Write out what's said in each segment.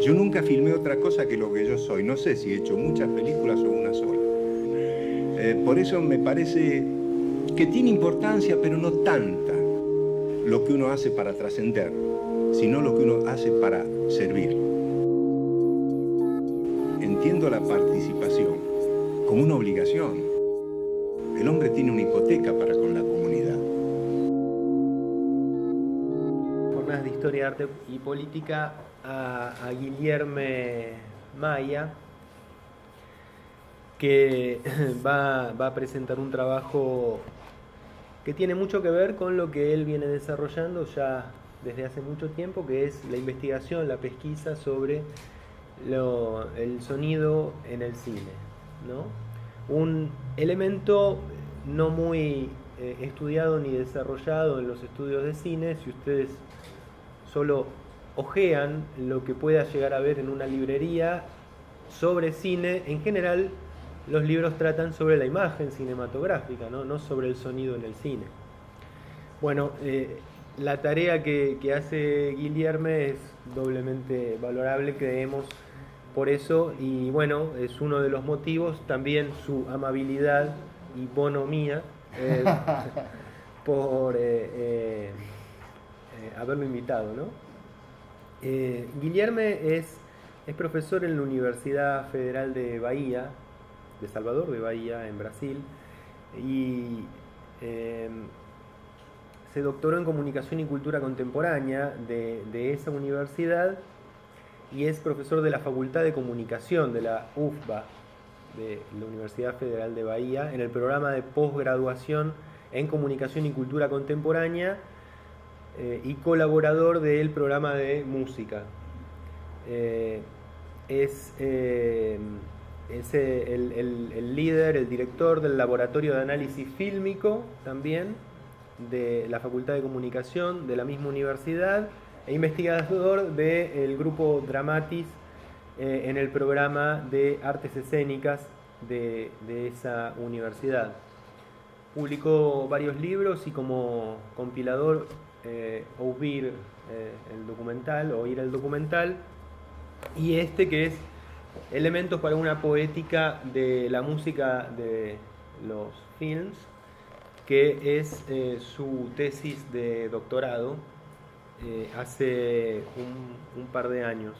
Yo nunca filmé otra cosa que lo que yo soy. No sé si he hecho muchas películas o una sola. Por eso me parece que tiene importancia, pero no tanta, lo que uno hace para trascender, sino lo que uno hace para servir. Entiendo la participación como una obligación. El hombre tiene una hipoteca para con la comunidad. Jornadas de Historia, Arte y Política a Guilherme Maia, que va a presentar un trabajo que tiene mucho que ver con lo que él viene desarrollando ya desde hace mucho tiempo, que es la investigación, la pesquisa sobre el sonido en el cine, ¿no? Un elemento no muy estudiado ni desarrollado en los estudios de cine. Si ustedes solo ojean lo que pueda llegar a ver en una librería sobre cine, en general los libros tratan sobre la imagen cinematográfica, no sobre el sonido en el cine. Bueno, la tarea que hace Guilherme es doblemente valorable, creemos, por eso, y bueno, es uno de los motivos, también su amabilidad y bonomía por haberlo invitado, ¿no? Guilherme es profesor en la Universidad Federal de Bahía, de Salvador de Bahía, en Brasil, y se doctoró en Comunicación y Cultura Contemporánea de esa universidad, y es profesor de la Facultad de Comunicación de la UFBA, de la Universidad Federal de Bahía, en el programa de posgraduación en Comunicación y Cultura Contemporánea, y colaborador del programa de música. Es el líder, el director del Laboratorio de Análisis Fílmico también de la Facultad de Comunicación de la misma universidad, e investigador del grupo Dramatis en el programa de Artes Escénicas de esa universidad. Publicó varios libros y como compilador Ouvir el documental, Oír el documental, y este que es Elementos para una poética de la música de los films, que es su tesis de doctorado hace un par de años.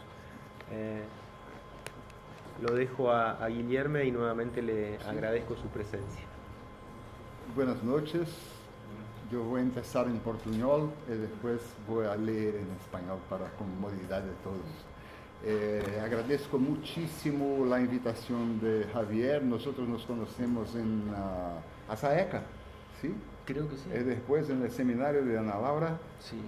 Lo dejo a Guilherme y nuevamente le agradezco su presencia. Buenas noches. Yo voy a empezar en portuñol y después voy a leer en español para comodidad de todos. Agradezco muchísimo la invitación de Javier. Nosotros nos conocemos en Asaeca, ¿sí? Creo que sí. Después en el seminario de Ana Laura. Sí.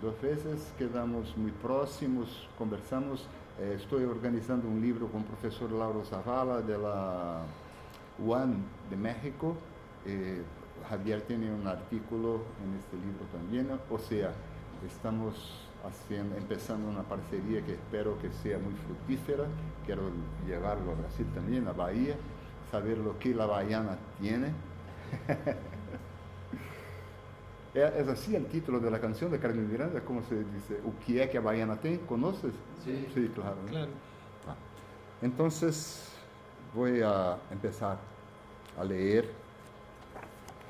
2 veces, quedamos muy próximos, conversamos. Estoy organizando un libro con el profesor Lauro Zavala de la UAM de México. Javier tiene un artículo en este libro también, o sea, estamos empezando una parcería que espero que sea muy fructífera. Quiero llevarlo a Brasil también, a Bahía, saber lo que la bahiana tiene. ¿Es así el título de la canción de Carmen Miranda? ¿Cómo se dice? ¿O qué es que a bahiana tiene? ¿Conoces? Sí, sí, claro. Claro. Entonces voy a empezar a leer,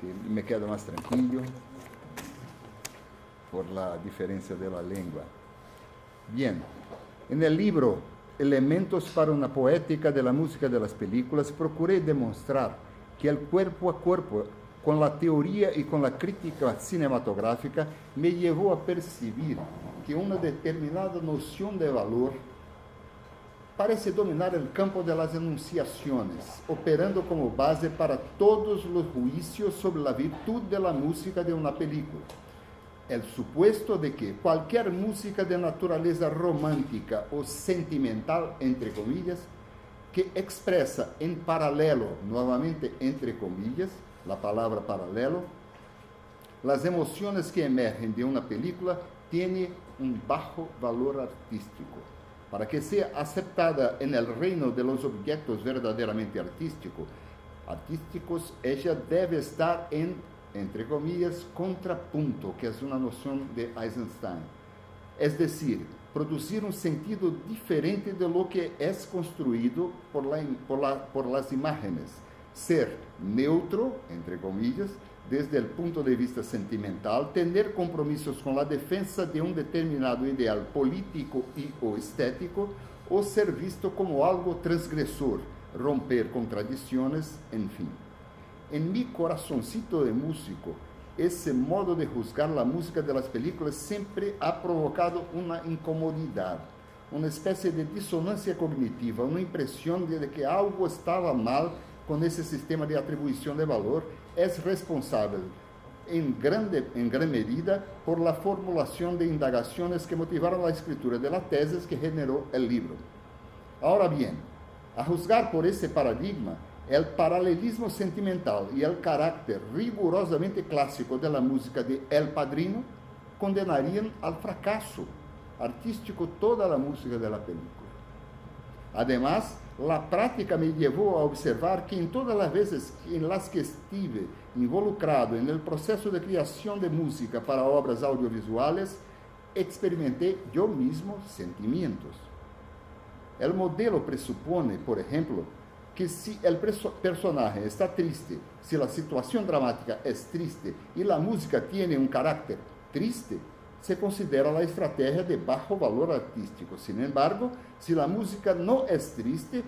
que me quedo más tranquilo por la diferencia de la lengua. Bien, en el libro Elementos para una poética de la música de las películas, procuré demostrar que el cuerpo a cuerpo con la teoría y con la crítica cinematográfica me llevó a percibir que una determinada noción de valor parece dominar el campo de las enunciaciones, operando como base para todos los juicios sobre la virtud de la música de una película. El supuesto de que cualquier música de naturaleza romántica o sentimental, entre comillas, que expresa en paralelo, nuevamente entre comillas, la palabra paralelo, las emociones que emergen de una película, tiene un bajo valor artístico. Para que sea aceptada en el reino de los objetos verdaderamente artísticos, ella debe estar en, entre comillas, contrapunto, que es una noción de Eisenstein. es decir, producir un sentido diferente de lo que es construido por las imágenes, ser neutro, entre comillas, desde el punto de vista sentimental, tener compromisos con la defensa de un determinado ideal político y o estético, o ser visto como algo transgresor, romper contradicciones, en fin. En mi corazoncito de músico, ese modo de juzgar la música de las películas siempre ha provocado una incomodidad, una especie de disonancia cognitiva, una impresión de que algo estaba mal con ese sistema de atribución de valor. Es responsable en gran medida por la formulación de indagaciones que motivaron la escritura de la tesis que generó el libro. Ahora bien, a juzgar por ese paradigma, el paralelismo sentimental y el carácter rigurosamente clásico de la música de El Padrino condenarían al fracaso artístico toda la música de la película. Además, la práctica me llevó a observar que en todas las veces en las que estuve involucrado en el proceso de creación de música para obras audiovisuales, experimenté yo mismo sentimientos. El modelo presupone, por ejemplo, que si el personaje está triste, si la situación dramática es triste y la música tiene un carácter triste, se considera la estrategia de bajo valor artístico. Sin embargo, si la música no es triste,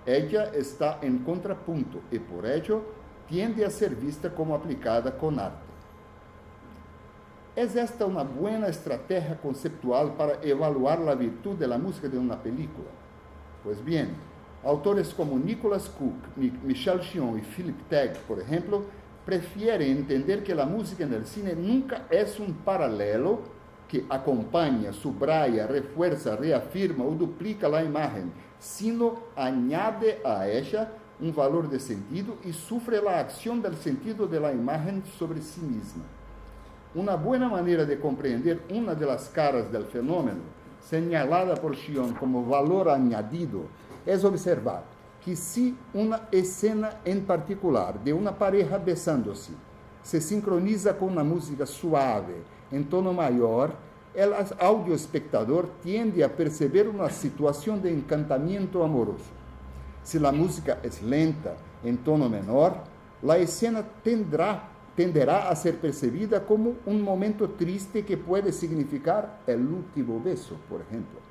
ella está en contrapunto y por ello tiende a ser vista como aplicada con arte. ¿Es esta una buena estrategia conceptual para evaluar la virtud de la música de una película? Pues bien, autores como Nicholas Cook, Michel Chion y Philip Tegg, por ejemplo, prefieren entender que la música en el cine nunca es un paralelo que acompaña, subraya, refuerza, reafirma o duplica la imagen, sino añade a ella un valor de sentido y sufre la acción del sentido de la imagen sobre sí misma. Una buena manera de comprender una de las caras del fenómeno, señalada por Chion como valor añadido, es observar que si una escena en particular de una pareja besándose se sincroniza con una música suave, en tono mayor, el audioespectador tiende a perceber una situación de encantamiento amoroso. Si la música es lenta, en tono menor, la escena tenderá a ser percibida como un momento triste que puede significar el último beso, por ejemplo.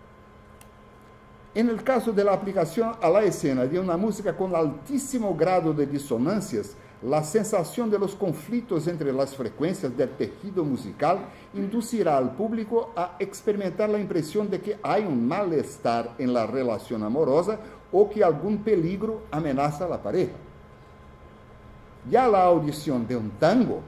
En el caso de la aplicación a la escena de una música con altísimo grado de disonancias, la sensación de los conflictos entre las frecuencias del tejido musical inducirá al público a experimentar la impresión de que hay un malestar en la relación amorosa o que algún peligro amenaza a la pareja. Ya la audición de un tango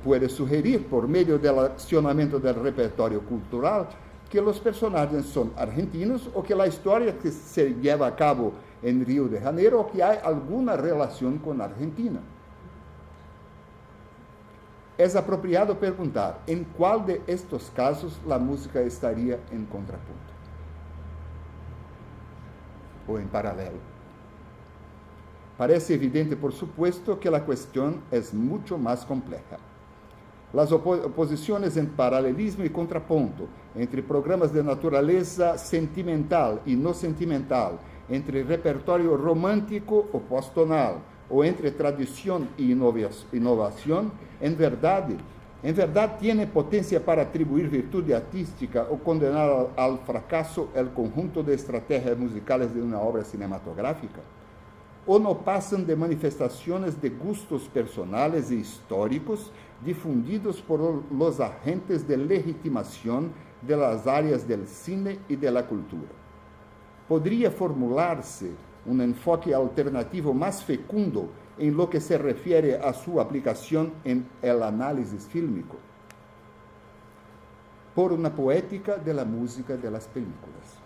puede sugerir, por medio del accionamiento del repertorio cultural, que los personajes son argentinos o que la historia que se lleva a cabo en Río de Janeiro o que hay alguna relación con Argentina. Es apropiado preguntar en cuál de estos casos la música estaría en contrapunto o en paralelo. Parece evidente, por supuesto, que la cuestión es mucho más compleja. Las oposiciones en paralelismo y contrapunto entre programas de naturaleza sentimental y no sentimental, entre repertorio romántico o postonal, o entre tradición y innovación, en verdad tiene potencia para atribuir virtud artística o condenar al fracaso el conjunto de estrategias musicales de una obra cinematográfica, o no pasan de manifestaciones de gustos personales e históricos difundidos por los agentes de legitimación de las áreas del cine y de la cultura. Podría formularse un enfoque alternativo más fecundo en lo que se refiere a su aplicación en el análisis fílmico, por una poética de la música de las películas.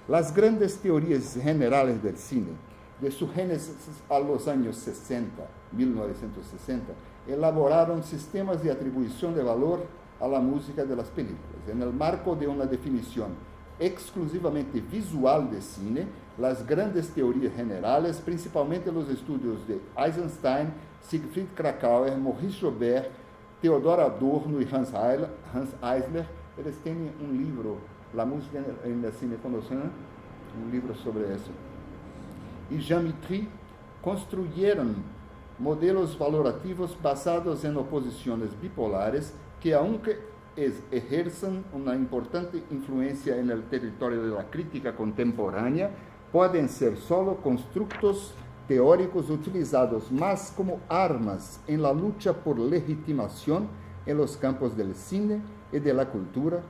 Las grandes teorías generales del cine, de su génesis a los años 1960, elaboraron sistemas de atribución de valor a la música de las películas. En el marco de una definición exclusivamente visual de cine, las grandes teorías generales, principalmente los estudios de Eisenstein, Siegfried Kracauer, Maurice Robert, Theodor Adorno y Hans Eisler, Eles têm um livro, La música en el cine contemporáneo, um livro sobre isso. E Jean Mitry construyeron modelos valorativos basados en oposiciones bipolares que, aunque ejerzan una importante influencia en el territorio de la crítica contemporánea, pueden ser solo constructos teóricos utilizados más como armas en la lucha por legitimación en los campos del cine y de la cultura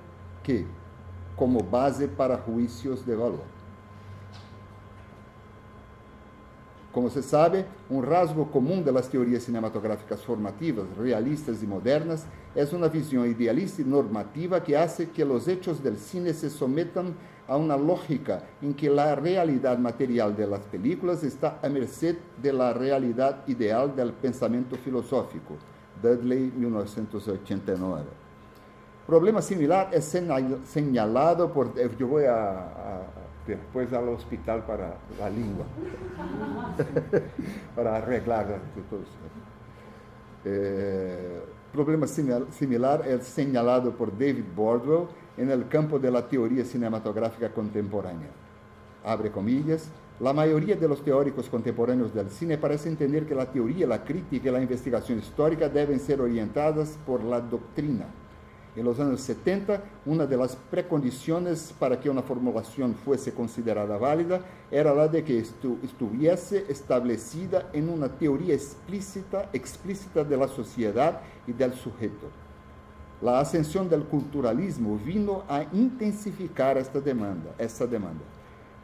que como base para juicios de valor. Como se sabe, un rasgo común de las teorías cinematográficas formativas, realistas y modernas es una visión idealista y normativa que hace que los hechos del cine se sometan a una lógica en que la realidad material de las películas está a merced de la realidad ideal del pensamiento filosófico. Dudley, 1989. Problema similar es señalado por... Yo voy después al hospital para la lengua, para arreglar todo eso. Problema similar es señalado por David Bordwell en el campo de la teoría cinematográfica contemporánea. Abre comillas, la mayoría de los teóricos contemporáneos del cine parece entender que la teoría, la crítica y la investigación histórica deben ser orientadas por la doctrina. En los años 70, una de las precondiciones para que una formulación fuese considerada válida era la de que estuviese establecida en una teoría explícita de la sociedad y del sujeto. La ascensión del culturalismo vino a intensificar esta demanda.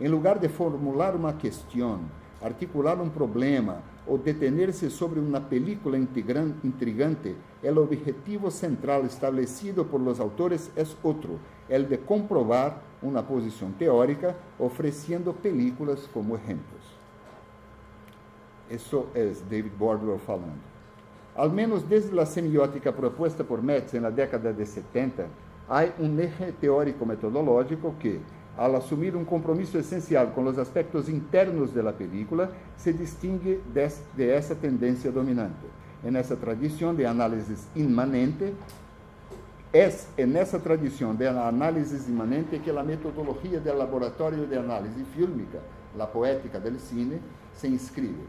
En lugar de formular una cuestión, articular un problema o detenerse sobre una película intrigante, el objetivo central establecido por los autores es otro, el de comprobar una posición teórica ofreciendo películas como ejemplos. Eso es David Bordwell falando. Al menos desde la semiótica propuesta por Metz en la década de 70, hay un eje teórico-metodológico que, al asumir un compromiso esencial con los aspectos internos de la película, se distingue de esa tendencia dominante. En esa tradición de análisis inmanente, es en esa tradición de análisis inmanente que la metodología del laboratorio de análisis fílmica, la poética del cine, se inscribe.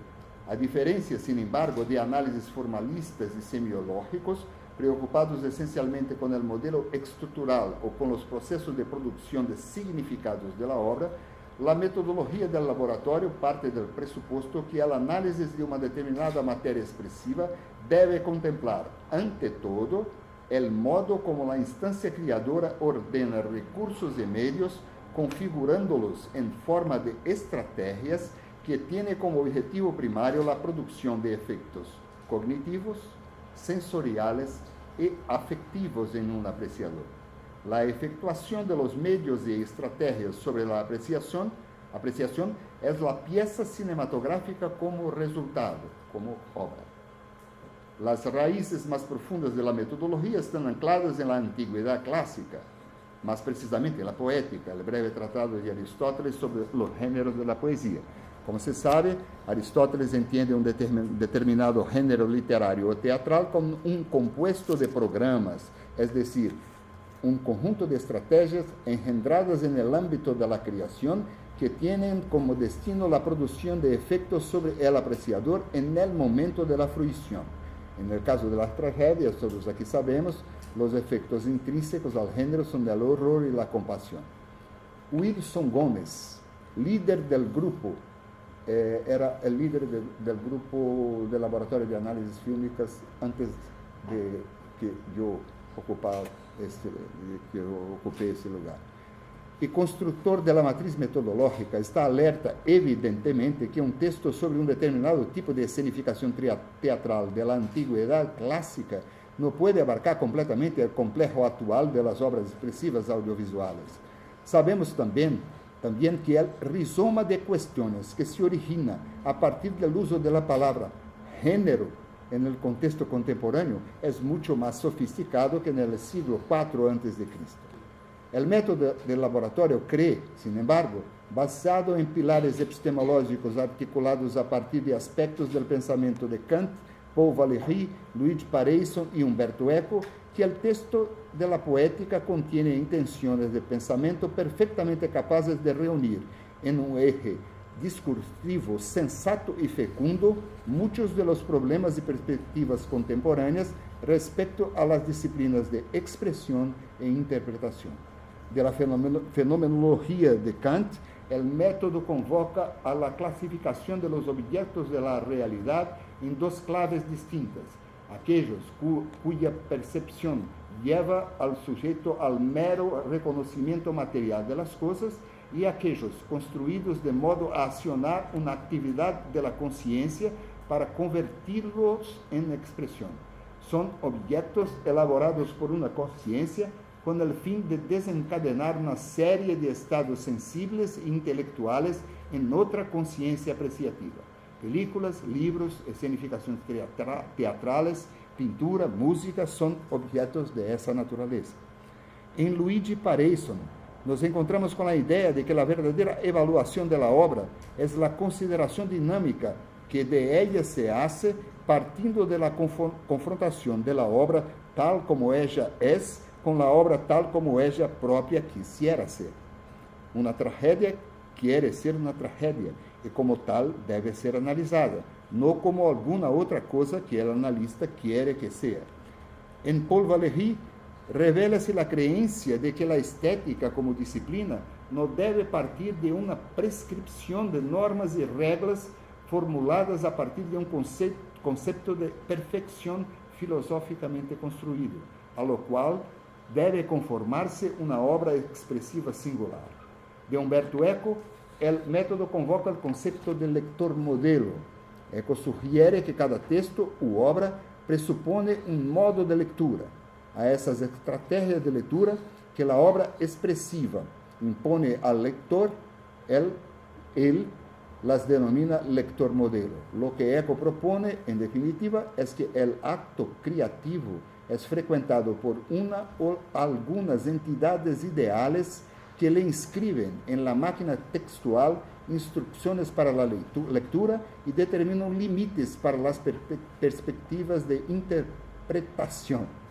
A diferencia, sin embargo, de análisis formalistas y semiológicos, preocupados esencialmente con el modelo estructural o con los procesos de producción de significados de la obra, la metodología del laboratorio parte del presupuesto que el análisis de una determinada materia expresiva debe contemplar, ante todo, el modo como la instancia creadora ordena recursos y medios, configurándolos en forma de estrategias que tiene como objetivo primario la producción de efectos cognitivos, sensoriales y afectivos en un apreciador. La efectuación de los medios y estrategias sobre la apreciación es la pieza cinematográfica como resultado, como obra. Las raíces más profundas de la metodología están ancladas en la antigüedad clásica, más precisamente en la poética, el breve tratado de Aristóteles sobre los géneros de la poesía. Como se sabe, Aristóteles entiende un determinado género literario o teatral como un compuesto de programas, es decir, un conjunto de estrategias engendradas en el ámbito de la creación que tienen como destino la producción de efectos sobre el apreciador en el momento de la fruición. En el caso de las tragedias, todos aquí sabemos, los efectos intrínsecos al género son el horror y la compasión. Wilson Gómez, líder del grupo, era el líder del grupo de laboratorio de análisis fílmicas antes de que yo ocupé ese lugar. Y constructor de la matriz metodológica, está alerta evidentemente que un texto sobre un determinado tipo de escenificación teatral de la antigüedad clásica no puede abarcar completamente el complejo actual de las obras expresivas audiovisuales. Sabemos también que el rizoma de cuestiones que se origina a partir del uso de la palabra género en el contexto contemporáneo es mucho más sofisticado que en el siglo IV a.C. El método del laboratorio cree, sin embargo, basado en pilares epistemológicos articulados a partir de aspectos del pensamiento de Kant, Paul Valéry, Luigi Pareison y Umberto Eco, que el texto de la poética contiene intenciones de pensamiento perfectamente capaces de reunir en un eje discursivo sensato y fecundo muchos de los problemas y perspectivas contemporáneas respecto a las disciplinas de expresión e interpretación. De la fenomenología de Kant, el método convoca a la clasificación de los objetos de la realidad en dos claves distintas: aquellos cuya percepción lleva al sujeto al mero reconocimiento material de las cosas, y aquellos construidos de modo a accionar una actividad de la conciencia para convertirlos en expresión. Son objetos elaborados por una conciencia con el fin de desencadenar una serie de estados sensibles e intelectuales en otra conciencia apreciativa. Películas, libros, escenificaciones teatrales, pintura, música son objetos de esa naturaleza. En Luigi Pareison, nos encontramos con la idea de que la verdadera evaluación de la obra es la consideración dinámica que de ella se hace partiendo de la confrontación de la obra tal como ella es con la obra tal como ella propia quisiera ser. Una tragedia quiere ser una tragedia y como tal debe ser analizada, no como alguna otra cosa que el analista quiere que sea. En Paul Valéry, revela-se la creencia de que la estética como disciplina no debe partir de una prescripción de normas y reglas formuladas a partir de un concepto de perfección filosóficamente construido, a lo cual debe conformarse una obra expresiva singular. De Umberto Eco, el método convoca el concepto de lector modelo. Eco sugiere que cada texto u obra presupone un modo de lectura. A essas estratégias de leitura que a obra expressiva impõe ao lector, ele las denomina lector modelo. Lo que Eco propone, en definitiva, es que el acto creativo es frecuentado por una o algunas entidades ideales que le inscriben en la máquina textual instrucciones para la lectura y determinan límites para las perspectivas de interpretación.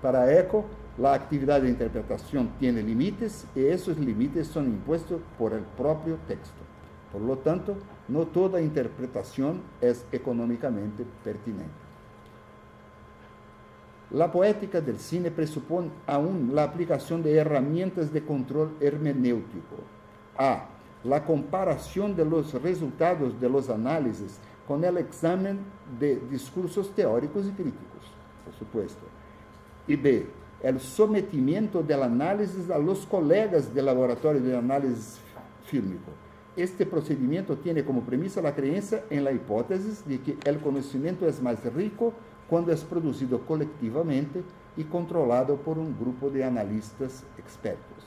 Para Eco, la actividad de interpretación tiene límites y esos límites son impuestos por el propio texto. Por lo tanto, no toda interpretación es económicamente pertinente. La poética del cine presupone aún la aplicación de herramientas de control hermenéutico. A. La comparación de los resultados de los análisis con el examen de discursos teóricos y críticos, por supuesto. Y B. El sometimiento del análisis a los colegas del laboratorio de análisis fílmico. Este procedimiento tiene como premisa la creencia en la hipótesis de que el conocimiento es más rico cuando es producido colectivamente y controlado por un grupo de analistas expertos.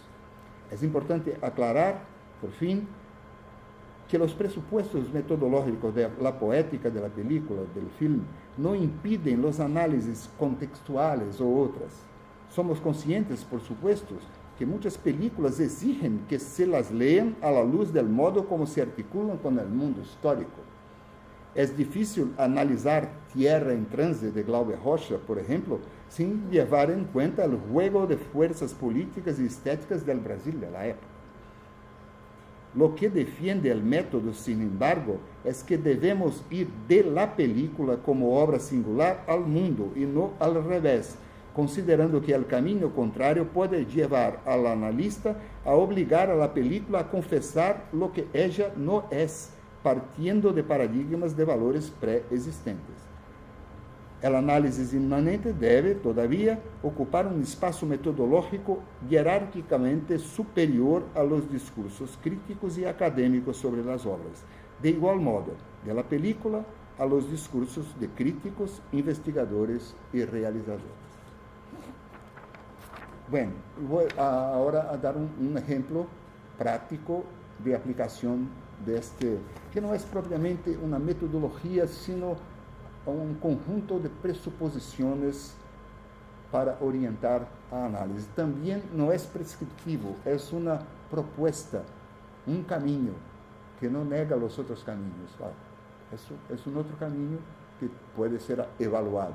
Es importante aclarar, por fin, que los presupuestos metodológicos de la poética de la película, del film, no impiden los análisis contextuales o otras. Somos conscientes, por supuesto, que muchas películas exigen que se las lean a la luz del modo como se articulan con el mundo histórico. Es difícil analizar Tierra en Trance de Glauber Rocha, por ejemplo, sin llevar en cuenta el juego de fuerzas políticas y estéticas del Brasil de la época. Lo que defiende el método, sin embargo, es que debemos ir de la película como obra singular al mundo y no al revés, considerando que el camino contrario puede llevar al analista a obligar a la película a confesar lo que ella no es, partiendo de paradigmas de valores preexistentes. El análisis inmanente debe, todavía, ocupar un espacio metodológico jerárquicamente superior a los discursos críticos y académicos sobre las obras. De igual modo, de la película a los discursos de críticos, investigadores y realizadores. Bueno, voy ahora a dar un ejemplo práctico de aplicación de este, que no es propiamente una metodología, sino un conjunto de presuposiciones para orientar a análisis. También no es prescriptivo, es una propuesta, un camino que no nega los otros caminos. Eso es un otro camino que puede ser evaluado.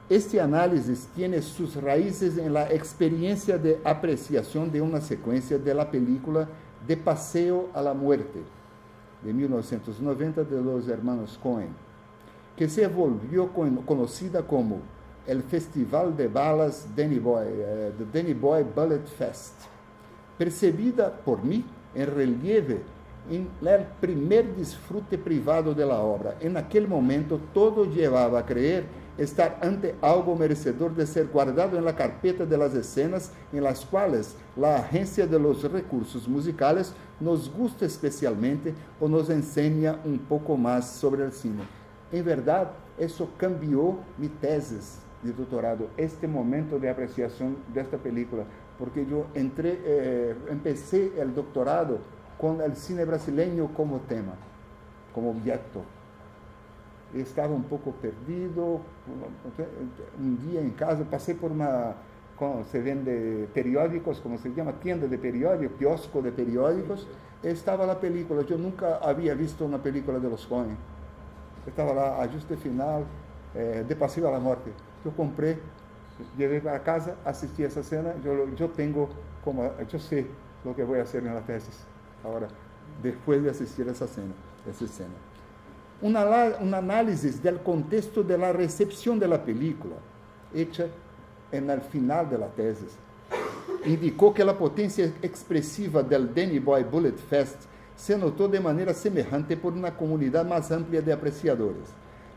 Este análisis tiene sus raíces en la experiencia de apreciación de una secuencia de la película De Paseo a la Muerte, de 1990, de los hermanos Coen, que se volvió conocida como el Festival de Balas Danny Boy, the Danny Boy Bullet Fest, percibida por mí en relieve en el primer disfrute privado de la obra. En aquel momento todo llevaba a creer estar ante algo merecedor de ser guardado en la carpeta de las escenas en las cuales la agencia de los recursos musicales nos gusta especialmente o nos enseña un poco más sobre el cine. En verdad, eso cambió mi tesis de doctorado, este momento de apreciación de esta película, porque yo empecé el doctorado con el cine brasileño como tema, como objeto. Estaba un poco perdido. Un día en casa pasé por se vende periódicos, como se llama, tienda de periódicos, kiosco de periódicos. Estaba la película. Yo nunca había visto una película de los Coen. Estaba lá, Ajuste Final, De Paseo a la Muerte. Yo compré, llevé para casa, asistí a esa escena. Yo sé lo que voy a hacer en la tesis ahora, después de asistir a esa escena. Un análisis del contexto de la recepción de la película, hecha en el final de la tesis, indicó que la potencia expresiva del Danny Boy Bullet Fest se notó de manera semejante por una comunidad más amplia de apreciadores.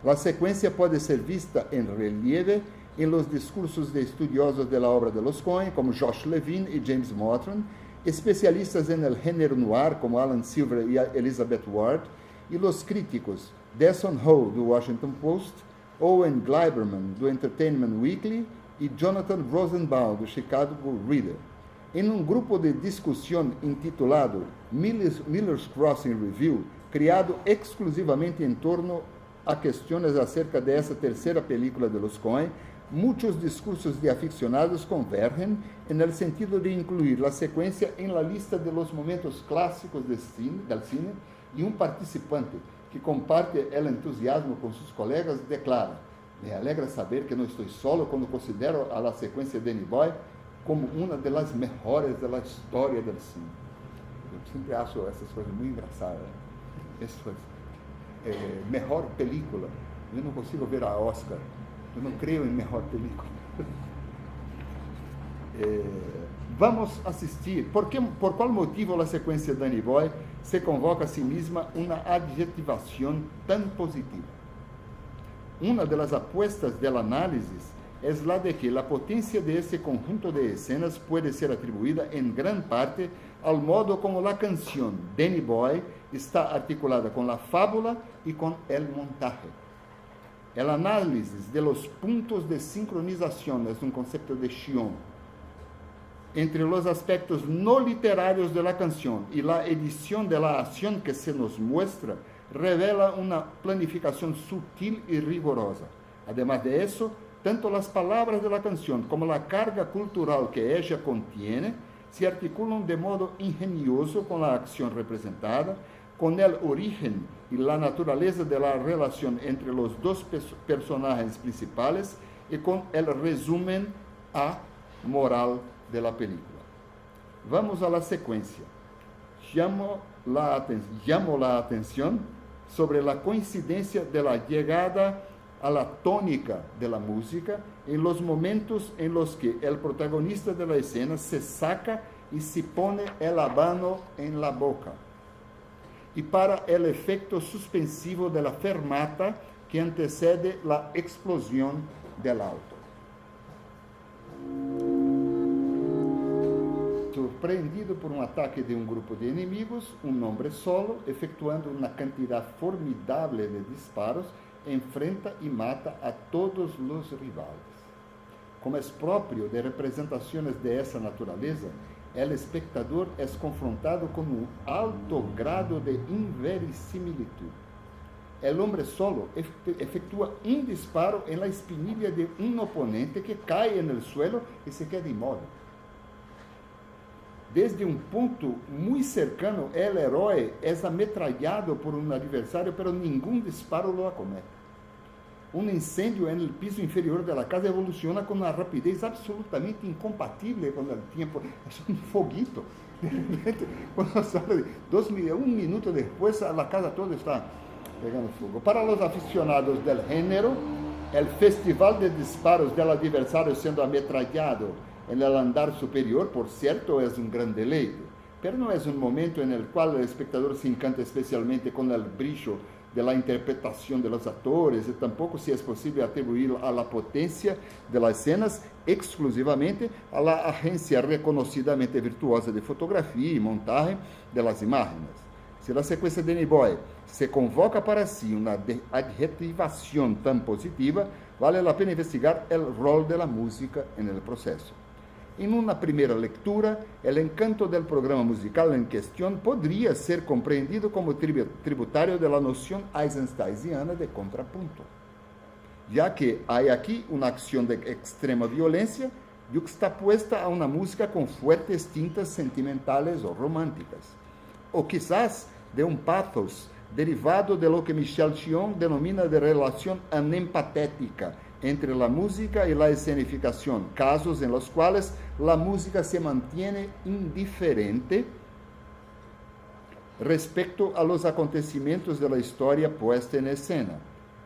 La secuencia puede ser vista en relieve en los discursos de estudiosos de la obra de los Coen, como Josh Levine y James Mottram, especialistas en el género noir, como Alan Silver y Elizabeth Ward, y los críticos Desson Ho, do Washington Post, Owen Gleiberman, do Entertainment Weekly, y Jonathan Rosenbaum, do Chicago Reader. En un grupo de discusión intitulado Miller's Crossing Review, criado exclusivamente en torno a cuestiones acerca de esa tercera película de los Coen, muchos discursos de aficionados convergen en el sentido de incluir la secuencia en la lista de los momentos clásicos del cine, y un participante que comparte el entusiasmo con sus colegas declara: me alegra saber que no estoy solo cuando considero a la secuencia de Danny Boy como una de las mejores de la historia del cine. Yo siempre acho essas coisas muy engraçadas. Eso es mejor película. Yo no consigo ver a Oscar. Yo no creo en mejor película. Vamos a asistir. ¿Por cuál motivo la secuencia de Danny Boy se convoca a sí misma una adjetivación tan positiva? Una de las apuestas del análisis es la de que la potencia de ese conjunto de escenas puede ser atribuida en gran parte al modo como la canción Danny Boy está articulada con la fábula y con el montaje. El análisis de los puntos de sincronización es un concepto de Chion entre los aspectos no literarios de la canción y la edición de la acción que se nos muestra, revela una planificación sutil y rigurosa. Además de eso, tanto las palabras de la canción como la carga cultural que ella contiene se articulan de modo ingenioso con la acción representada, con el origen y la naturaleza de la relación entre los dos personajes principales y con el resumen moral de la película. Vamos a la secuencia. Llamo la atención sobre la coincidencia de la llegada a la tónica de la música en los momentos en los que el protagonista de la escena se saca y se pone el habano en la boca, y para el efecto suspensivo de la fermata que antecede la explosión del auto. Sorprendido por un ataque de un grupo de enemigos, un hombre solo, efectuando una cantidad formidable de disparos, enfrenta y mata a todos los rivales. Como es propio de representaciones de esa naturaleza, el espectador es confrontado con un alto grado de inverosimilitud. El hombre solo efectúa un disparo en la espinilla de un oponente que cae en el suelo y se queda inmóvil. desde um ponto muito cercano, o herói é ametralhado por um adversário, pero nenhum disparo lo acomete. Um incêndio no piso inferior da casa evoluciona com uma rapidez absolutamente incompatível com o tempo. É um foguito. De repente, quando sale 1 minuto depois, a casa toda está pegando fogo. Para os aficionados del género, o festival de disparos del adversário sendo ametrallado en el andar superior, por cierto, es un gran deleite, pero no es un momento en el cual el espectador se encanta especialmente con el brillo de la interpretación de los actores, y tampoco si es posible atribuir a la potencia de las escenas exclusivamente a la agencia reconocidamente virtuosa de fotografía y montaje de las imágenes. Si la secuencia de Niboy se convoca para sí una adjetivación tan positiva, vale la pena investigar el rol de la música en el proceso. En una primera lectura, el encanto del programa musical en cuestión podría ser comprendido como tributario de la noción eisensteiniana de contrapunto, ya que hay aquí una acción de extrema violencia yuxtapuesta a una música con fuertes tintas sentimentales o románticas, o quizás de un pathos derivado de lo que Michel Chion denomina de relación anempatética entre la música y la escenificación, casos en los cuales la música se mantiene indiferente respecto a los acontecimientos de la historia puesta en escena.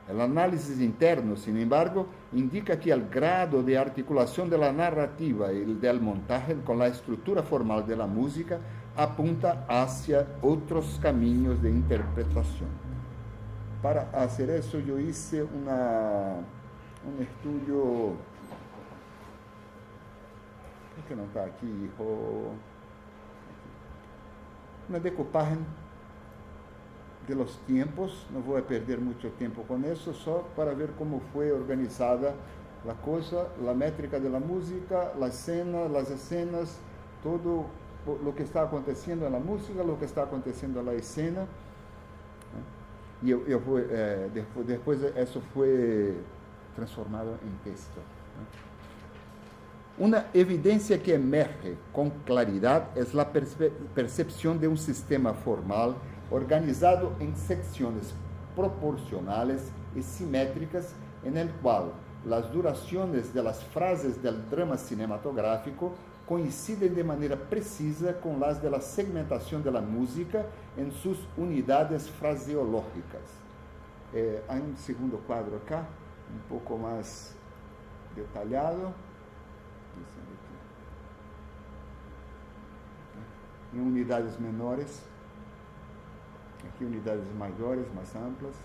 El análisis interno, sin embargo, indica que el grado de articulación de la narrativa y el del montaje con la estructura formal de la música apunta hacia otros caminos de interpretación. Para hacer eso yo hice un estudio. ¿Por qué no está aquí, hijo? Una decoupagem de los tiempos. No voy a perder mucho tiempo con eso, solo para ver cómo fue organizada la cosa, la métrica de la música, la escena, las escenas, todo lo que está aconteciendo en la música, lo que está aconteciendo en la escena. Y después eso fue transformado en texto. Una evidencia que emerge con claridad es la percepción de un sistema formal organizado en secciones proporcionales y simétricas en el cual las duraciones de las frases del drama cinematográfico coinciden de manera precisa con las de la segmentación de la música en sus unidades fraseológicas. Hay un segundo cuadro acá, un poco más detallado. En unidades menores, aquí unidades mayores, más amplias.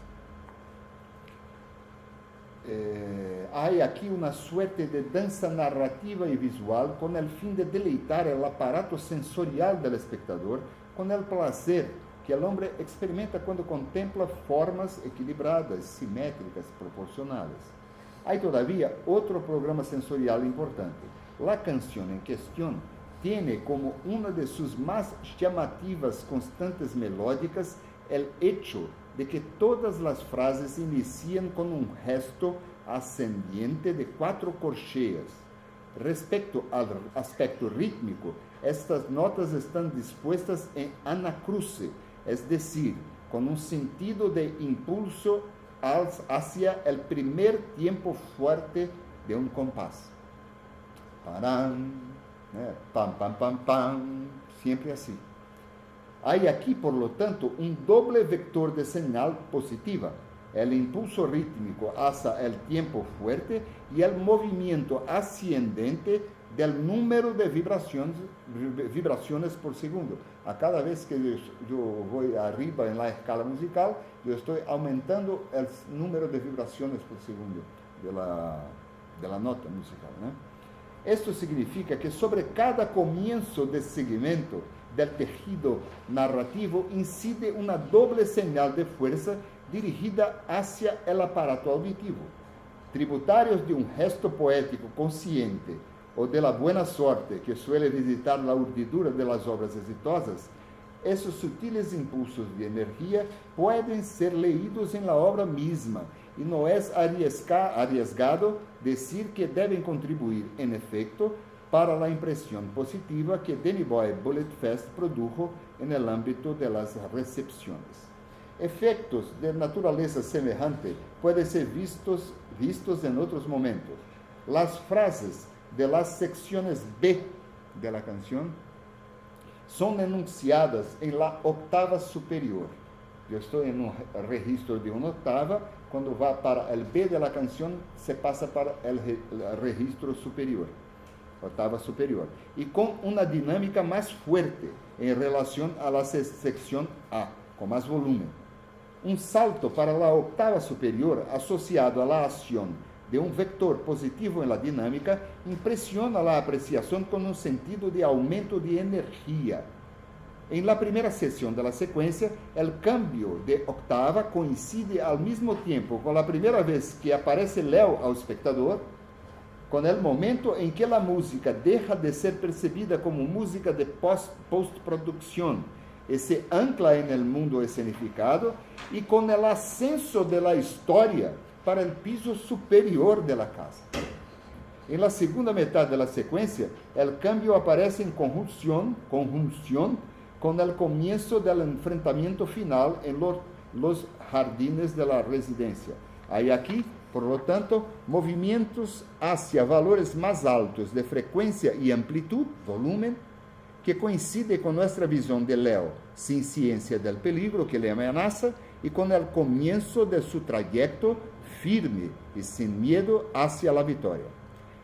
Hay aquí una suerte de danza narrativa y visual con el fin de deleitar el aparato sensorial del espectador con el placer que el hombre experimenta cuando contempla formas equilibradas, simétricas, proporcionales. Hay todavía otro programa sensorial importante. La canción en cuestión tiene como una de sus más llamativas constantes melódicas el hecho de que todas las frases inician con un gesto ascendiente de 4 corcheas. Respecto al aspecto rítmico, estas notas están dispuestas en anacruce, es decir, con un sentido de impulso hacia el primer tiempo fuerte de un compás. Parán, pam, pam, pam, pam, siempre así. Hay aquí, por lo tanto, un doble vector de señal positiva, el impulso rítmico hacia el tiempo fuerte y el movimiento ascendente del número de vibraciones por segundo. A cada vez que yo voy arriba en la escala musical, yo estoy aumentando el número de vibraciones por segundo de la nota musical, ¿no? Esto significa que sobre cada comienzo de segmento del tejido narrativo incide una doble señal de fuerza dirigida hacia el aparato auditivo. Tributarios de un gesto poético consciente o de la buena suerte que suele visitar la urdidura de las obras exitosas, esos sutiles impulsos de energía pueden ser leídos en la obra misma y no es arriesgado decir que deben contribuir, en efecto, para la impresión positiva que Danny Boy Bullet Fest produjo en el ámbito de las recepciones. Efectos de naturaleza semejante pueden ser vistos en otros momentos. Las frases de las secciones B de la canción son enunciadas en la octava superior. Yo estoy en un registro de una octava, cuando va para el B de la canción se pasa para el registro superior, octava superior, y con una dinámica más fuerte en relación a la sección A, con más volumen. Un salto para la octava superior asociado a la acción de un vector positivo en la dinámica impresiona la apreciación con un sentido de aumento de energía. En la primera sección de la secuencia, el cambio de octava coincide al mismo tiempo con la primera vez que aparece Leo al espectador, con el momento en que la música deja de ser percibida como música de postproducción y se ancla en el mundo escenificado, y con el ascenso de la historia para el piso superior de la casa. En la segunda mitad de la secuencia, el cambio aparece en conjunción con el comienzo del enfrentamiento final en los jardines de la residencia. Hay aquí, por lo tanto, movimientos hacia valores más altos de frecuencia y amplitud, volumen, que coincide con nuestra visión de Leo, sin ciencia del peligro que le amenaza, y con el comienzo de su trayecto firme y sin miedo hacia la victoria.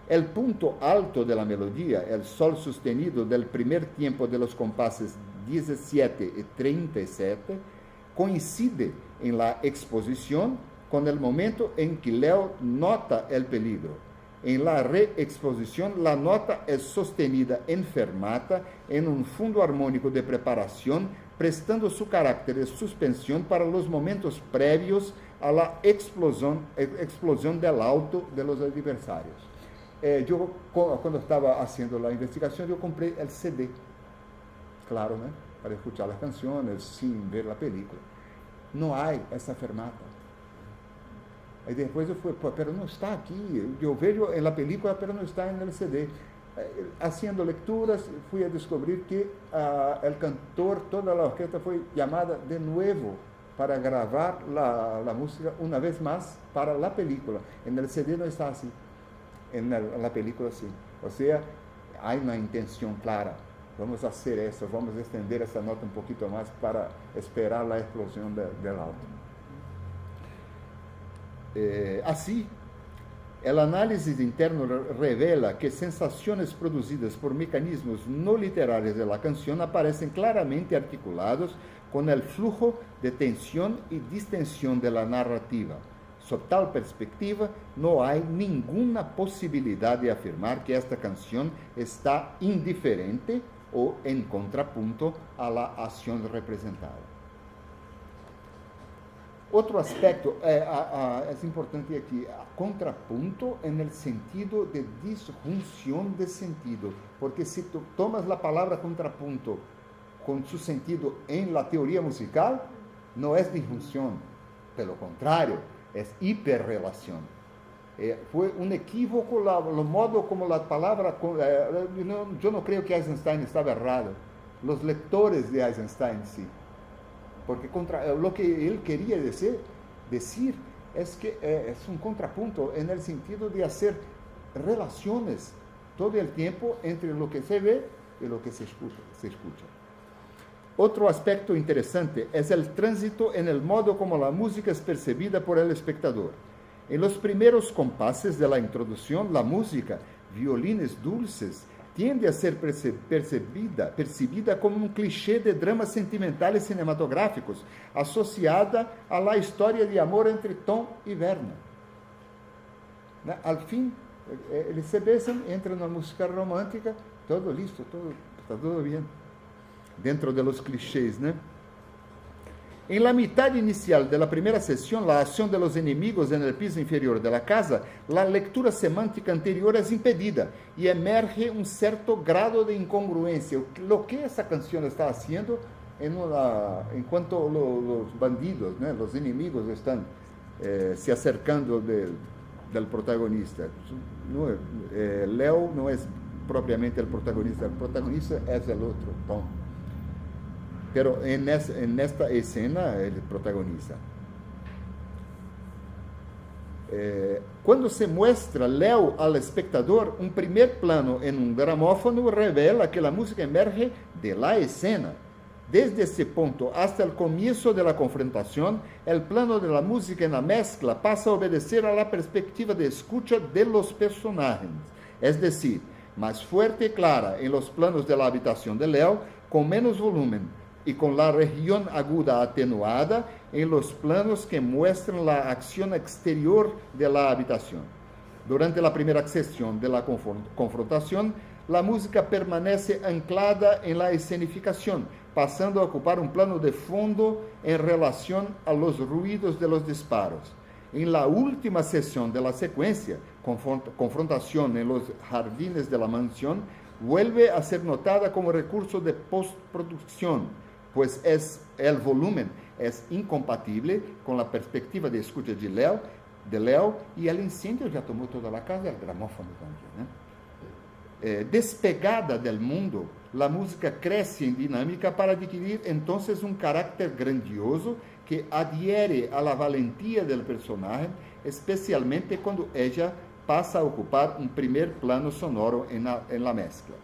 El punto alto de la melodía, el sol sostenido del primer tiempo de los compases 17 y 37, coincide en la exposición con el momento en que Leo nota el peligro. En la reexposición, la nota es sostenida en fermata en un fondo armónico de preparación, prestando su carácter de suspensión para los momentos previos a la explosión del alto de los adversarios. Yo, cuando estaba haciendo la investigación, yo compré el CD, claro, ¿no? Para escuchar las canciones sin ver la película. No hay esa fermata. Y después yo fui, pero no está aquí. Yo veo en la película, pero no está en el CD. Haciendo lecturas, fui a descubrir que el cantor, toda la orquesta fue llamada de nuevo para grabar la música una vez más para la película. En el CD no está así. En la película sí. O sea, hay una intención clara. Vamos a hacer eso, vamos a extender esa nota un poquito más para esperar la explosión del alto. Así, el análisis interno revela que sensaciones producidas por mecanismos no literarios de la canción aparecen claramente articulados con el flujo de tensión y distensión de la narrativa. Sob tal perspectiva, no hay ninguna posibilidad de afirmar que esta canción está indiferente o en contrapunto a la acción representada. Otro aspecto es importante aquí, contrapunto en el sentido de disjunción de sentido, porque si tú tomas la palabra contrapunto con su sentido en la teoría musical, no es disjunción, de lo contrario, es hiperrelación. Fue un equívoco el modo como la palabra, yo no creo que Eisenstein estaba errado, los lectores de Eisenstein sí, porque lo que él quería decir es que es un contrapunto en el sentido de hacer relaciones todo el tiempo entre lo que se ve y lo que se escucha. Otro aspecto interesante es el tránsito en el modo como la música es percibida por el espectador. En los primeros compases de la introducción, la música, violines dulces, tiende a ser percibida como un cliché de dramas sentimentales cinematográficos, asociada a la historia de amor entre Tom y Verna. Al fin, eles se besan, entran en una música romántica, todo listo, está todo bien, dentro de los clichés, ¿no? En la mitad inicial de la primera sesión, la acción de los enemigos en el piso inferior de la casa, la lectura semántica anterior es impedida y emerge un cierto grado de incongruencia. Lo que esa canción está haciendo en cuanto los bandidos, ¿no? Los enemigos están se acercando del protagonista. Leo no es propiamente el protagonista es el otro Tom. Pero en esta escena, el protagonista. Cuando se muestra Leo al espectador, un primer plano en un gramófono revela que la música emerge de la escena. Desde ese punto hasta el comienzo de la confrontación, el plano de la música en la mezcla pasa a obedecer a la perspectiva de escucha de los personajes, es decir, más fuerte y clara en los planos de la habitación de Leo, con menos volumen, y con la región aguda atenuada en los planos que muestran la acción exterior de la habitación. Durante la primera sesión de la confrontación, la música permanece anclada en la escenificación, pasando a ocupar un plano de fondo en relación a los ruidos de los disparos. En la última sesión de la secuencia, confrontación en los jardines de la mansión, vuelve a ser notada como recurso de postproducción, pues el volumen es incompatible con la perspectiva de escucha de Leo, y el incendio ya tomó toda la casa, el gramófono también. Despegada del mundo, la música crece en dinámica para adquirir entonces un carácter grandioso que adhiere a la valentía del personaje, especialmente cuando ella pasa a ocupar un primer plano sonoro en la mezcla.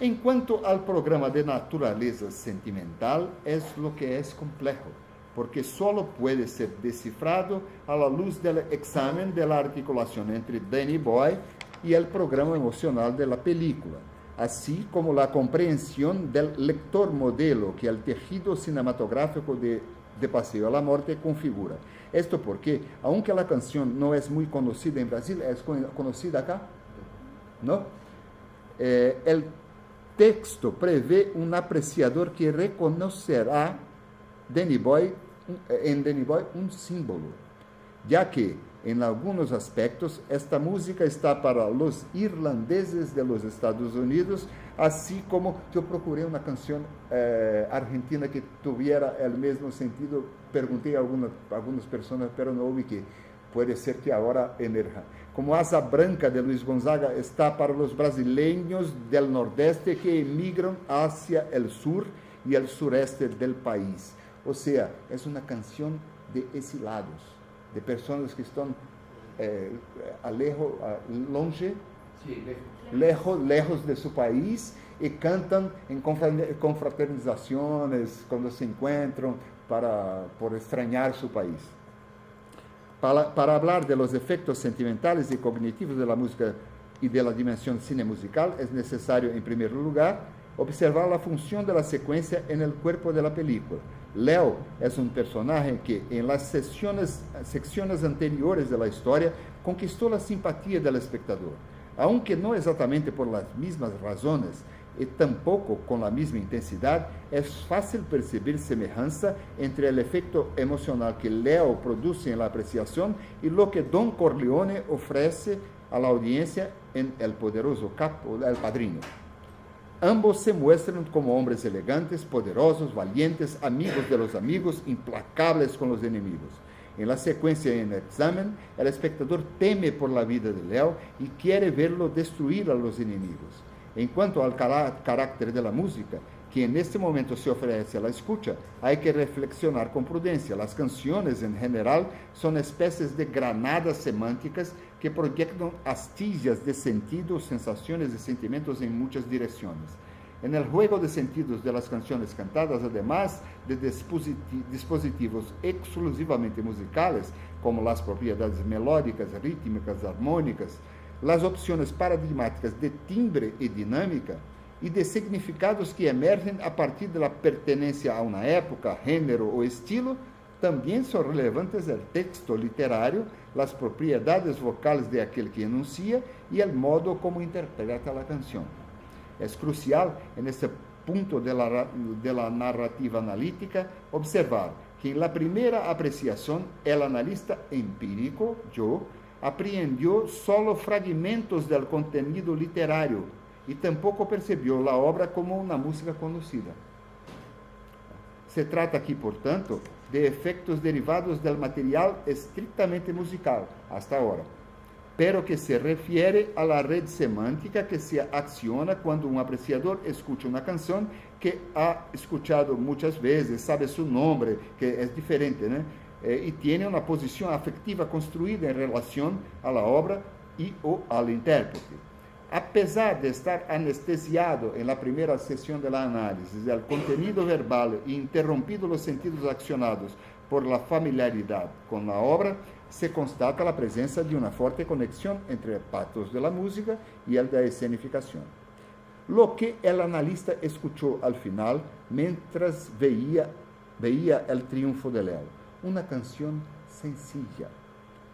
En cuanto al programa de naturaleza sentimental, es lo que es complejo, porque solo puede ser descifrado a la luz del examen de la articulación entre Danny Boy y el programa emocional de la película, así como la comprensión del lector modelo que el tejido cinematográfico de Paseo a la Muerte configura. Esto porque, aunque la canción no es muy conocida en Brasil, ¿es conocida acá? ¿No? El texto prevé un apreciador que reconocerá en Danny Boy un símbolo, ya que en algunos aspectos esta música está para los irlandeses de los Estados Unidos, así como yo procuré una canción argentina que tuviera el mismo sentido. Pregunté a algunas personas, pero no ubiqué. Puede ser que ahora emerja. Como Asa Branca de Luis Gonzaga está para los brasileños del nordeste que emigran hacia el sur y el sureste del país. O sea, es una canción de exilados, de personas que están lejos de su país y cantan en confraternizaciones cuando se encuentran por extrañar su país. Para hablar de los efectos sentimentales y cognitivos de la música y de la dimensión cinemusical, es necesario, en primer lugar, observar la función de la secuencia en el cuerpo de la película. Leo es un personaje que en las secciones anteriores de la historia conquistó la simpatía del espectador, aunque no exactamente por las mismas razones y tampoco con la misma intensidad. Es fácil percibir semejanza entre el efecto emocional que Leo produce en la apreciación y lo que Don Corleone ofrece a la audiencia en El poderoso capo, El Padrino. Ambos se muestran como hombres elegantes, poderosos, valientes, amigos de los amigos, implacables con los enemigos. En la secuencia en examen, el espectador teme por la vida de Leo y quiere verlo destruir a los enemigos. En cuanto al carácter de la música, que en este momento se ofrece a la escucha, hay que reflexionar con prudencia. Las canciones en general son especies de granadas semánticas que proyectan astillas de sentidos, sensaciones y sentimientos en muchas direcciones. En el juego de sentidos de las canciones cantadas, además de dispositivos exclusivamente musicales, como las propiedades melódicas, rítmicas, armónicas, las opciones paradigmáticas de timbre y dinámica, y de significados que emergen a partir de la pertenencia a una época, género o estilo, también son relevantes el texto literario, las propiedades vocales de aquel que enuncia y el modo como interpreta la canción. Es crucial en este punto de la narrativa analítica observar que en la primera apreciación el analista empírico, yo, aprehendió solo fragmentos del contenido literario y tampoco percibió la obra como una música conocida. Se trata aquí, por tanto, de efectos derivados del material estrictamente musical, hasta ahora. pero que se refiere a la red semántica que se acciona cuando un apreciador escucha una canción que ha escuchado muchas veces, sabe su nombre, que es diferente, ¿no? Y tiene una posición afectiva construida en relación a la obra y o al intérprete. A pesar de estar anestesiado en la primera sesión de la análisis del contenido verbal e interrompido los sentidos accionados por la familiaridad con la obra, se constata la presencia de una fuerte conexión entre el pathos de la música y el de la escenificación. Lo que el analista escuchó al final mientras veía el triunfo de Leo. Una canción sencilla,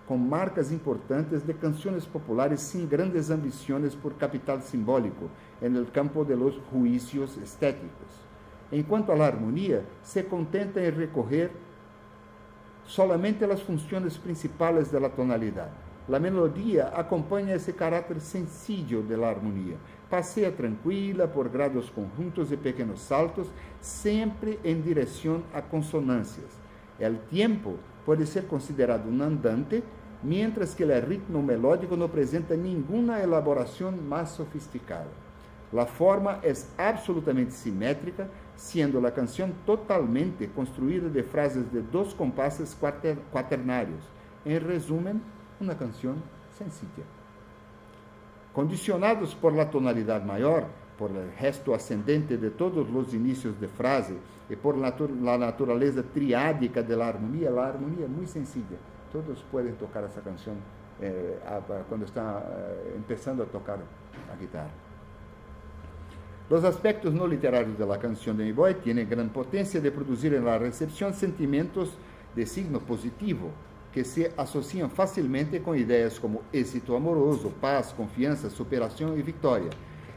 con marcas importantes de canciones populares sin grandes ambiciones por capital simbólico en el campo de los juicios estéticos. En cuanto a la armonía, se contenta en recoger solamente las funciones principales de la tonalidad. La melodía acompaña ese carácter sencillo de la armonía. Pasea tranquila por grados conjuntos y pequeños saltos, siempre en dirección a consonancias. El tiempo puede ser considerado un andante, mientras que el ritmo melódico no presenta ninguna elaboración más sofisticada. La forma es absolutamente simétrica, siendo la canción totalmente construida de frases de 2 compases cuaternarios. En resumen, una canción sencilla. Condicionados por la tonalidad mayor, por el gesto ascendente de todos los inicios de frase y por la naturaleza triádica de la armonía es muy sencilla. Todos pueden tocar esa canción cuando están empezando a tocar la guitarra. Los aspectos no literarios de la canción de Danny Boy tienen gran potencia de producir en la recepción sentimientos de signo positivo, que se asocian fácilmente con ideas como éxito amoroso, paz, confianza, superación y victoria.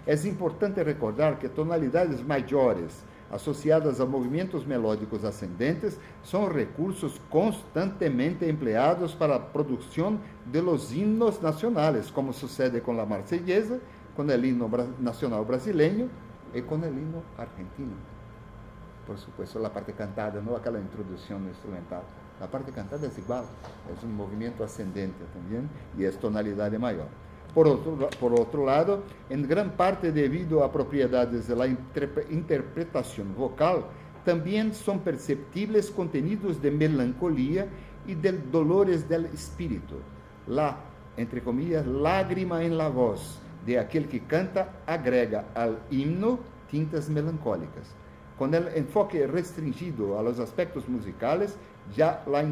Es importante recordar que tonalidades mayores asociadas a movimientos melódicos ascendentes son recursos constantemente empleados para la producción de los himnos nacionales, como sucede con la Marsellesa, con el himno nacional brasileño y con el himno argentino. Por supuesto, la parte cantada, no aquella introducción instrumental. La parte cantada es igual, es un movimiento ascendente también y es tonalidad mayor. Por otro lado, en gran parte debido a propiedades de la interpretación vocal, también son perceptibles contenidos de melancolía y de dolores del espíritu. La, entre comillas, lágrima en la voz de aquel que canta agrega al himno tintas melancólicas. Con el enfoque restringido a los aspectos musicales, ya la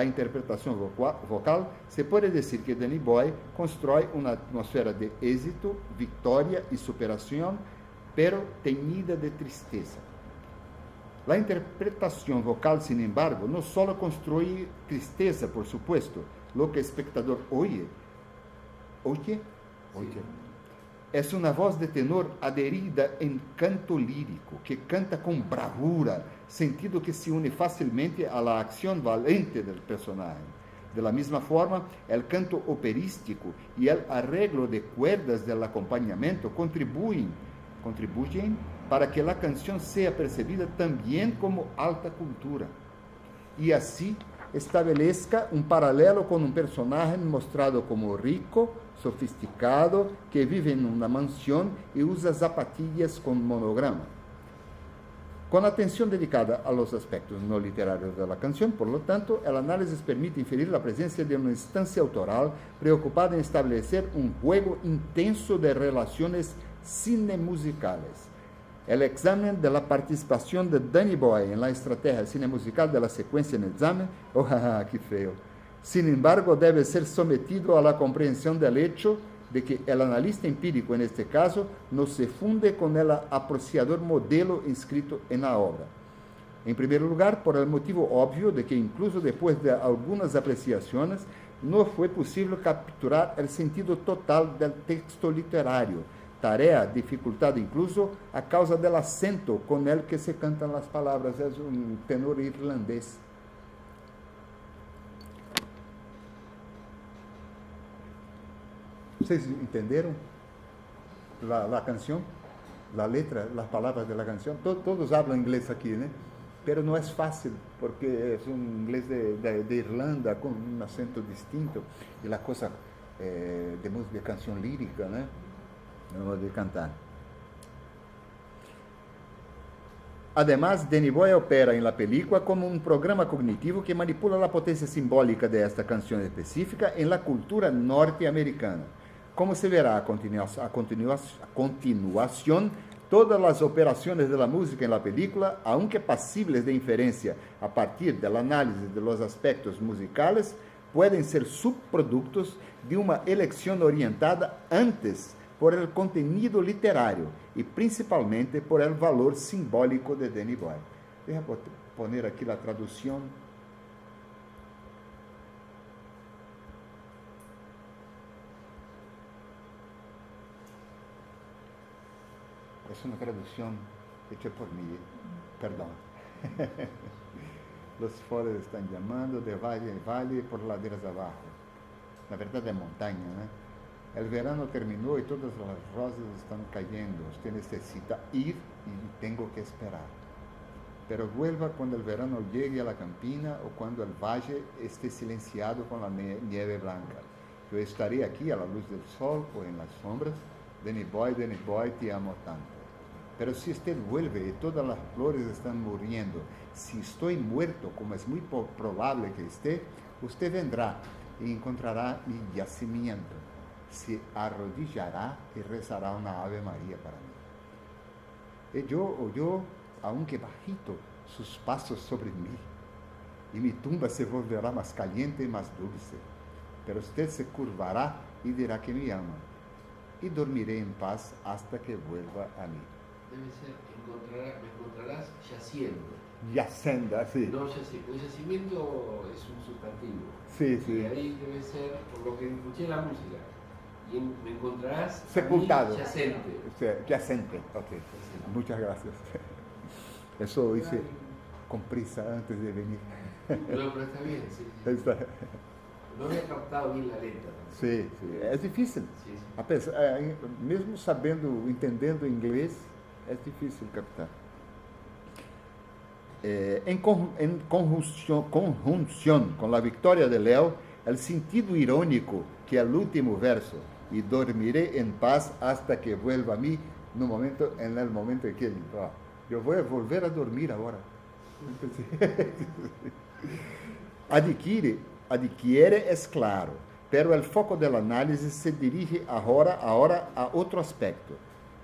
interpretación vocal, se puede decir que Danny Boy construye una atmósfera de éxito, victoria y superación, pero teñida de tristeza. La interpretación vocal, sin embargo, no solo construye tristeza, por supuesto, lo que el espectador oye. Es una voz de tenor adherida en canto lírico, que canta con bravura, sentido que se une fácilmente a la acción valente del personaje. De la misma forma, el canto operístico y el arreglo de cuerdas del acompañamiento contribuyen para que la canción sea percibida también como alta cultura. Y así estabelezca un paralelo con un personaje mostrado como rico, sofisticado, que vive en una mansión y usa zapatillas con monograma. Con atención dedicada a los aspectos no literarios de la canción, por lo tanto, el análisis permite inferir la presencia de una instancia autoral preocupada en establecer un juego intenso de relaciones cinemusicales. El examen de la participación de Danny Boy en la estrategia cinemusical de la secuencia en el examen, ¡qué feo! Sin embargo, debe ser sometido a la comprensión del hecho de que el analista empírico, en este caso, no se funde con el apreciador modelo inscrito en la obra. En primer lugar, por el motivo obvio de que incluso después de algunas apreciaciones, no fue posible capturar el sentido total del texto literario, tarea dificultada incluso a causa del acento con el que se cantan las palabras. Es un tenor irlandés. ¿Ustedes entendieron la canción? La letra, las palabras de la canción? Todos hablan inglés aquí, ¿no? pero no es fácil, porque es un inglés de Irlanda con un acento distinto, y la cosa de música, canción lírica, ¿no? No de cantar. Además, Danny Boy opera en la película como un programa cognitivo que manipula la potencia simbólica de esta canción específica en la cultura norteamericana. Como se verá a continuación, todas las operaciones de la música en la película, aunque pasibles de inferencia a partir del análisis de los aspectos musicales, pueden ser subproductos de una elección orientada antes por el contenido literario y principalmente por el valor simbólico de Danny Boy. Deja poner aquí la traducción. Es una traducción hecha por mí, perdón. Los foros están llamando de valle en valle por laderas abajo. La verdad es montaña, ¿no? El verano terminó y todas las rosas están cayendo. Usted necesita ir y tengo que esperar. Pero vuelva cuando el verano llegue a la campina o cuando el valle esté silenciado con la nieve blanca. Yo estaré aquí a la luz del sol o en las sombras. Danny Boy, te amo tanto. Pero si usted vuelve y todas las flores están muriendo, si estoy muerto, como es muy probable que esté, usted vendrá y encontrará mi yacimiento. Se arrodillará y rezará una Ave María para mí. Y yo oyó, aunque bajito, sus pasos sobre mí, y mi tumba se volverá más caliente y más dulce. Pero usted se curvará y dirá que me ama, y dormiré en paz hasta que vuelva a mí. Debe ser, me encontrarás yaciendo. Yacenda, sí. No yacimiento. El yacimiento es un sustantivo. Sí, sí. Y ahí debe ser, por lo que escuché en la música, y me encontrarás sepultado. Yacente. Sí, yacente, ok. Yacente. Muchas gracias. Eso hice con prisa antes de venir. No, pero está bien, sí. Está. No había captado bien la letra. Sí, sí. Es difícil. Sí, sí. A pesar, mesmo entendiendo inglés, es difícil captar. En conjunción con la victoria de Leo, el sentido irónico que el último verso, y dormiré en paz hasta que vuelva a mí, en el momento en que él, yo voy a volver a dormir ahora. Adquiere es claro, pero el foco del análisis se dirige ahora a otro aspecto.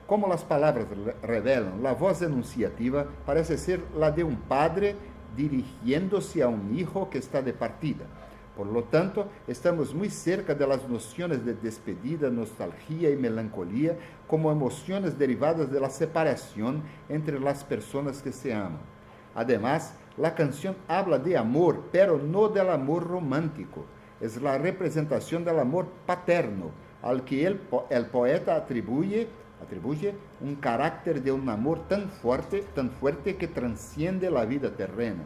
Como las palabras revelan, la voz enunciativa parece ser la de un padre dirigiéndose a un hijo que está de partida. Por lo tanto, estamos muy cerca de las nociones de despedida, nostalgia y melancolía como emociones derivadas de la separación entre las personas que se aman. Además, la canción habla de amor, pero no del amor romántico. Es la representación del amor paterno, al que el poeta atribuye un carácter de un amor tan fuerte que trasciende la vida terrena.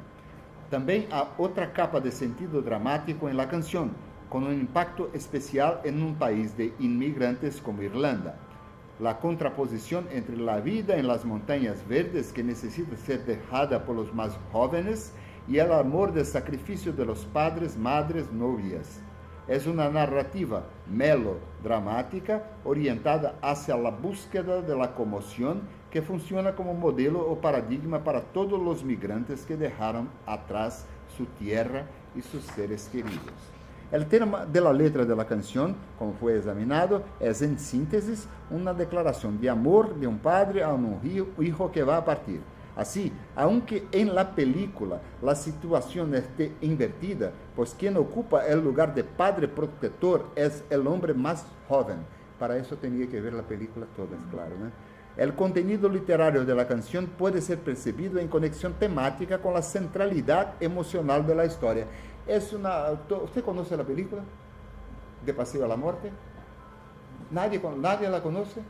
También hay otra capa de sentido dramático en la canción, con un impacto especial en un país de inmigrantes como Irlanda. La contraposición entre la vida en las montañas verdes que necesita ser dejada por los más jóvenes y el amor del sacrificio de los padres, madres, novias. Es una narrativa melodramática orientada hacia la búsqueda de la conmoción que funciona como modelo o paradigma para todos los migrantes que dejaron atrás su tierra y sus seres queridos. El tema de la letra de la canción, como fue examinado, es en síntesis una declaración de amor de un padre a un hijo que va a partir. Así, aunque en la película la situación esté invertida, pues quien ocupa el lugar de padre protector es el hombre más joven. Para eso tenía que ver la película toda, es claro, ¿no? El contenido literario de la canción puede ser percibido en conexión temática con la centralidad emocional de la historia. ¿Usted conoce la película de Paseo a la Muerte? ¿Nadie la conoce?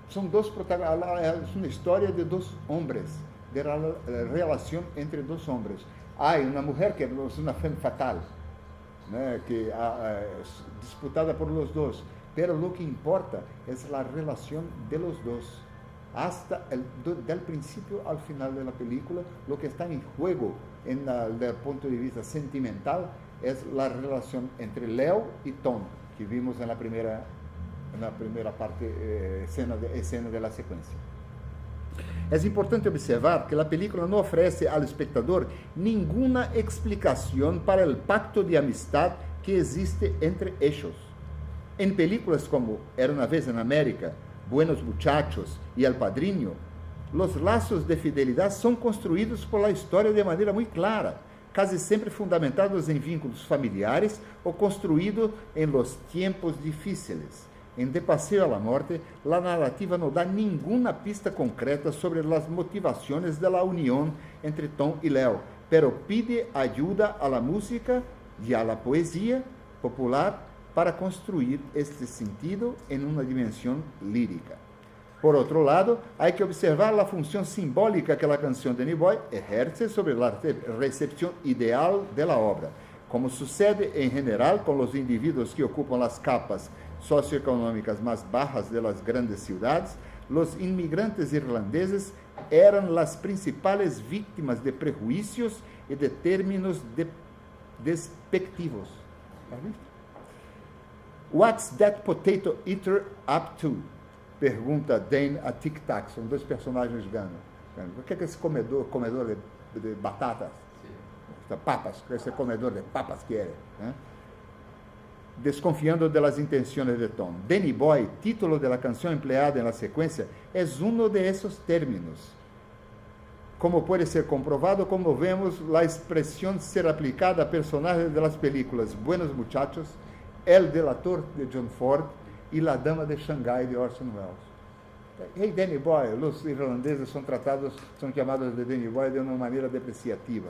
Son dos protagonistas, es una historia de dos hombres, de la relación entre dos hombres. Hay una mujer que es una femme fatale, ¿no? Que es disputada por los dos, pero lo que importa es la relación de los dos. hasta del principio al final de la película. Lo que está en juego desde el punto de vista sentimental es la relación entre Leo y Tom, que vimos en la primera parte, escena de la secuencia. Es importante observar que la película no ofrece al espectador ninguna explicación para el pacto de amistad que existe entre ellos. En películas como Era una vez en América, Buenos Muchachos y El Padrino, los lazos de fidelidad son construidos por la historia de manera muy clara, casi siempre fundamentados en vínculos familiares o construidos en los tiempos difíciles. En De Paseo a la Muerte, la narrativa no da ninguna pista concreta sobre las motivaciones de la unión entre Tom y Leo, pero pide ayuda a la música y a la poesía popular para construir este sentido en una dimensión lírica. Por otro lado, hay que observar la función simbólica que la canción Danny Boy ejerce sobre la recepción ideal de la obra. Como sucede en general con los individuos que ocupan las capas socioeconómicas más bajas de las grandes ciudades, los inmigrantes irlandeses eran las principales víctimas de prejuicios y de términos despectivos. What's that potato eater up to? Pergunta Dane a Tic Tac. São dois personagens ganos. O que é esse comedor de batatas? Papas. O que esse comedor de papas quiere? Desconfiando de las intenciones de Tom. Danny Boy, título de la canción empleada en la secuencia, es uno de esos términos. Como puede ser comprobado, como vemos la expresión ser aplicada a personajes de las películas Buenos Muchachos, El Delator de John Ford y La Dama de Shanghái de Orson Welles. Hey, Danny Boy, los irlandeses son llamados de Danny Boy de una manera depreciativa.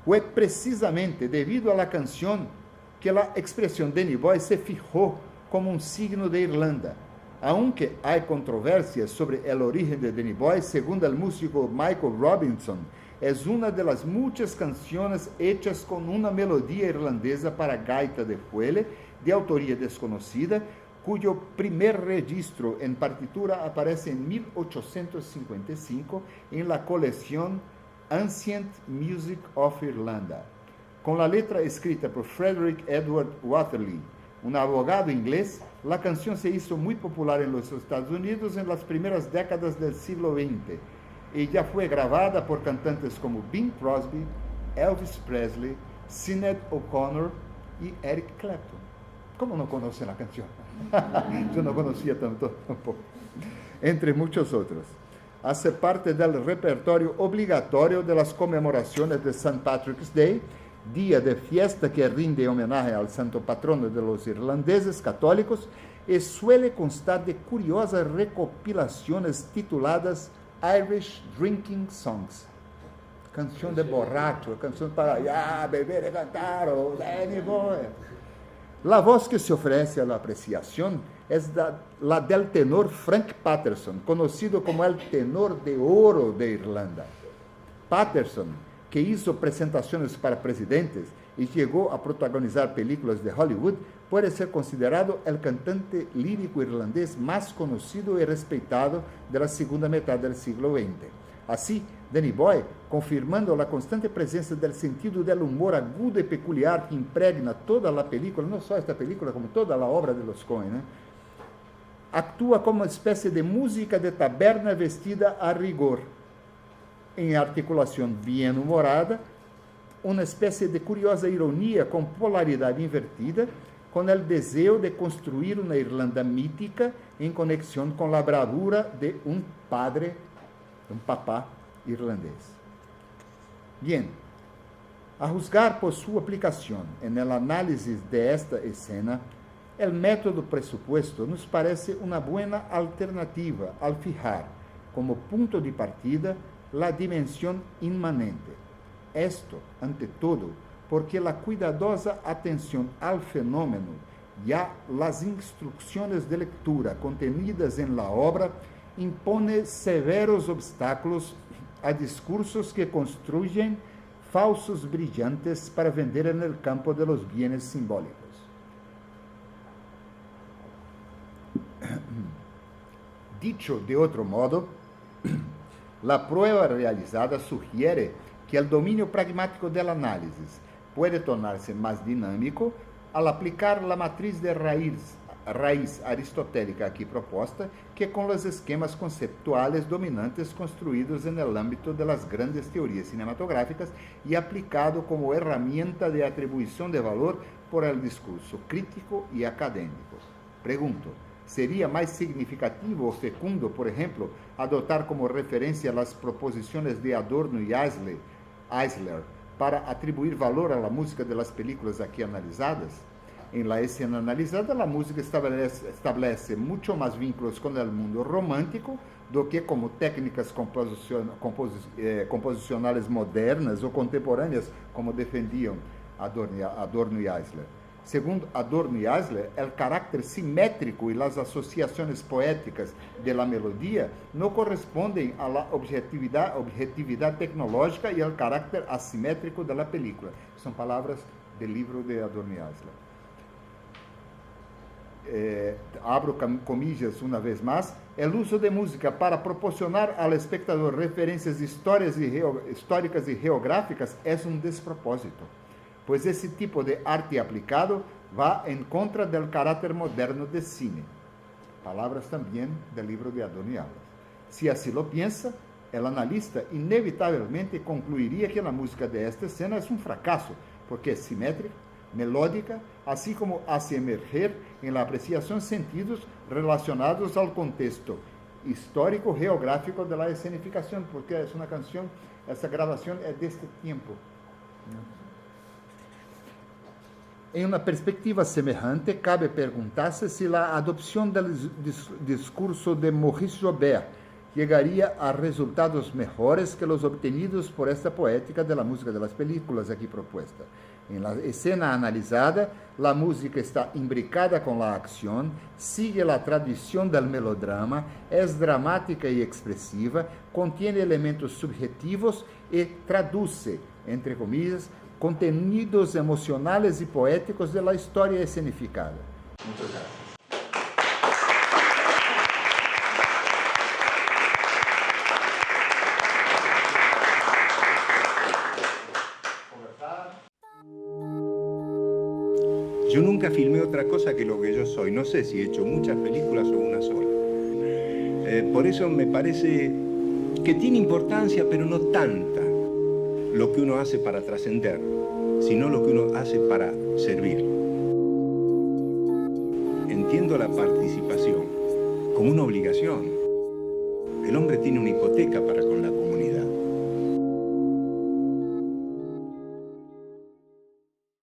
Fue precisamente debido a la canción que la expresión Danny Boy se fijó como un signo de Irlanda. Aunque hay controversias sobre el origen de Danny Boy, según el músico Michael Robinson, es una de las muchas canciones hechas con una melodía irlandesa para gaita de fuelle, de autoría desconocida, cuyo primer registro en partitura aparece en 1855 en la colección Ancient Music of Irlanda. Con la letra escrita por Frederick Edward Waterley, un abogado inglés, la canción se hizo muy popular en los Estados Unidos en las primeras décadas del siglo XX y ya fue grabada por cantantes como Bing Crosby, Elvis Presley, Sinéad O'Connor y Eric Clapton. ¿Cómo no conocen la canción? Yo no conocía tampoco. Entre muchos otros. Hace parte del repertorio obligatorio de las conmemoraciones de St. Patrick's Day, día de fiesta que rinde homenaje al santo patrono de los irlandeses católicos, y suele constar de curiosas recopilaciones tituladas Irish Drinking Songs. Canción de borracho, canción para beber y cantar, Danny Boy. La voz que se ofrece a la apreciación es la del tenor Frank Patterson, conocido como el tenor de oro de Irlanda. Patterson, que hizo presentaciones para presidentes y llegó a protagonizar películas de Hollywood, puede ser considerado el cantante lírico irlandés más conocido y respetado de la segunda mitad del siglo XX. Así, Danny Boy, confirmando la constante presencia del sentido del humor agudo y peculiar que impregna toda la película, no solo esta película, como toda la obra de los Coen, actúa como una especie de música de taberna vestida a rigor, en articulación bien humorada, una especie de curiosa ironía con polaridad invertida, con el deseo de construir una Irlanda mítica en conexión con la bravura de un padre, un papá irlandés. Bien, a juzgar por su aplicación en el análisis de esta escena, el método presupuesto nos parece una buena alternativa al fijar como punto de partida la dimensión inmanente. Esto, ante todo, porque la cuidadosa atención al fenómeno y a las instrucciones de lectura contenidas en la obra impone severos obstáculos a discursos que construyen falsos brillantes para vender en el campo de los bienes simbólicos. Dicho de otro modo, la prueba realizada sugiere que el dominio pragmático del análisis puede tornarse más dinámico al aplicar la matriz de raíz aristotélica aquí propuesta que con los esquemas conceptuales dominantes construidos en el ámbito de las grandes teorías cinematográficas y aplicado como herramienta de atribución de valor por el discurso crítico y académico. Pregunto, ¿sería más significativo o fecundo, por ejemplo, adoptar como referencia las proposiciones de Adorno y Eisler para atribuir valor a la música de las películas aquí analizadas? En la escena analizada, la música establece mucho más vínculos con el mundo romántico do que como técnicas composicionales modernas o contemporáneas, como defendían Adorno y Eisler. Según Adorno y Eisler, el carácter simétrico y las asociaciones poéticas de la melodía no corresponden a la objetividad tecnológica y al carácter asimétrico de la película. Son palabras del libro de Adorno y Eisler. Abro comillas una vez más, el uso de música para proporcionar al espectador referencias históricas y geográficas es un despropósito, pues ese tipo de arte aplicado va en contra del carácter moderno del cine. Palabras también del libro de Adorno y Eisler. Si así lo piensa, el analista inevitablemente concluiría que la música de esta escena es un fracaso, porque es simétrica, melódica, así como hace emerger en la apreciación sentidos relacionados al contexto histórico geográfico de la escenificación, porque es una canción, esta grabación es de este tiempo. En una perspectiva semejante, cabe preguntarse si la adopción del discurso de Maurice Joubert llegaría a resultados mejores que los obtenidos por esta poética de la música de las películas aquí propuesta. En la escena analizada, la música está imbricada con la acción, sigue la tradición del melodrama, es dramática y expresiva, contiene elementos subjetivos y traduce, entre comillas, contenidos emocionales y poéticos de la historia escenificada. Muchas gracias. Yo nunca filmé otra cosa que lo que yo soy. No sé si he hecho muchas películas o una sola. Por eso me parece que tiene importancia, pero no tanta, lo que uno hace para trascender, sino lo que uno hace para servir. Entiendo la participación como una obligación. El hombre tiene una hipoteca para con la comunidad.